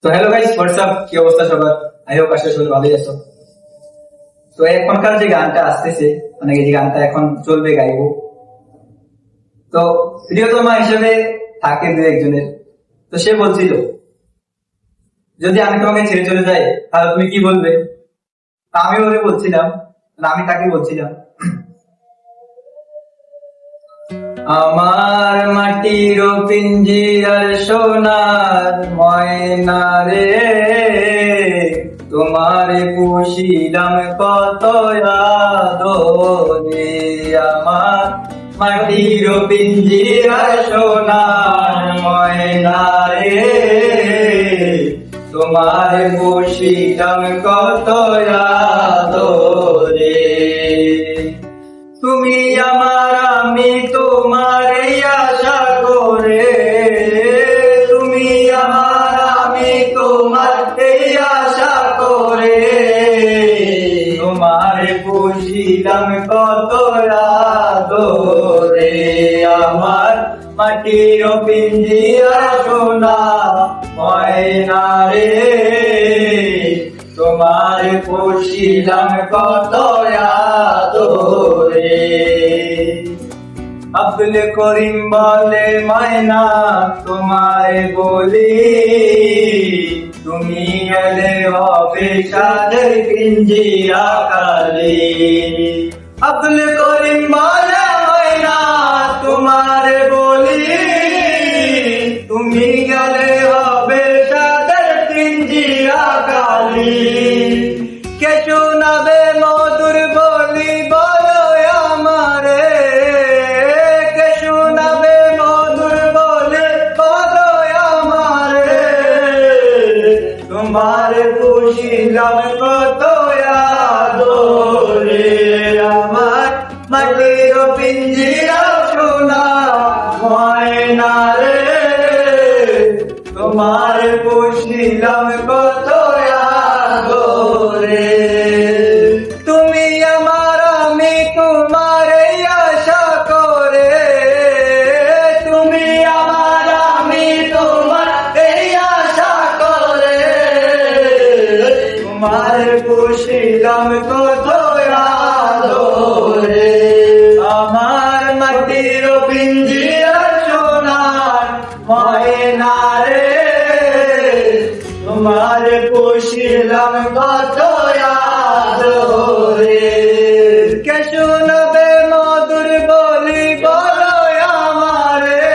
তো hello guys, WhatsApp, কি অবস্থা সবার? আই হোপ আশা সবাই ভালোই আছো। তো এখনকার যে গানটা আসতেছে, মানে এই যে গানটা এখন চলবে গাইবো, তো প্রিয়তমা হিসেবে থাকে দু একজনের। তো সে বলছিল, যদি আমি তোমাকে ছেড়ে চলে যাই তাহলে তুমি কি বলবে? তা আমি ওরে বলছিলাম, মানে আমি তাকে বলছিলাম, আমার মাটির পিঞ্জিরার সোনার ময়না রে, তোমারে পুষিলাম কত আদরে। আমার মাটির পিঞ্জিরার সোনার ময়না রে, তোমারে পুষিলাম কত আদরে। তুমি আমার, আমি তোমার এই আশা করে, তুমি আমার, আমি তোমার এই আশা করে, তোমার পুষিলাম কত আদরে। আমার মাটির পিঞ্জিরা সোনা ময়না রে, তোমার পুষিলাম কত আদরে। আব্দুল করিম বলে ময়না তোমায় বলি, তুমি গেলে হবে সাদের পিঞ্জিরা কালি। আব্দুল করিম বলে ময়না তোমারে বলি, তুমি গেলে হবে সাদের পিঞ্জিরা কালি। কে শোনাবে মধুর বলি বলো আমারে, কে শোনাবে মধুর বলে বলো আমারে, তোমার পুষিলাম কত আদরে। আমার মাটির পিঞ্জিরা সোনা ময়না রে, তোমার পুষিলাম কত আদরে। তুমি আমার, আমি তোমার এই আশা করে, তুমি আমার, আমি তোমার এই আশা করে, তোমার পুষিলাম কত আদরে। আমার মাটির পিঞ্জিরা সোনার ময়না রে, তোমার পুষিলাম কত আদরে। কে শোনাবে মধুর বলি বলো আমারে,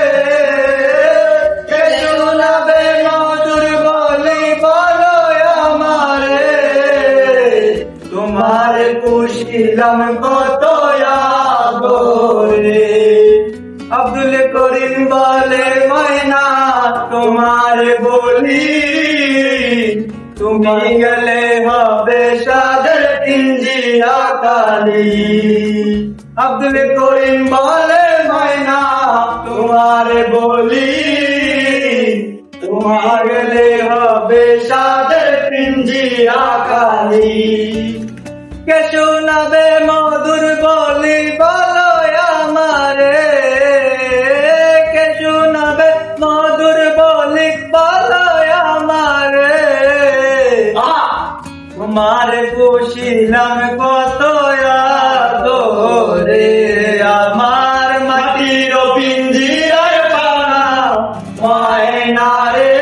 কে শোনাবে মধুর বলি বলো আমারে, তোমার পুষিলাম কত আদরে। আব্দুল করিম বলে ময়না তোমার বলি, তুমি গেলে হবে সাদের পিঞ্জিরা কালি। আব্দুল করিম বলে ময়না তোমার বলি, তোমার গেলে হবে সাদের পিঞ্জিরা কালি। কে শোনাবে মধুর বলি বলো আমারে, কে শোনাবে মধুর বলি বলো আমারে, তোমার পুষিলাম কত আদরে। আমার মাটির পিঞ্জিরার পানা ময়না রে,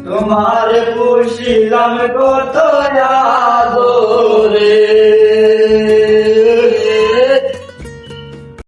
তোমার পুষিলাম কত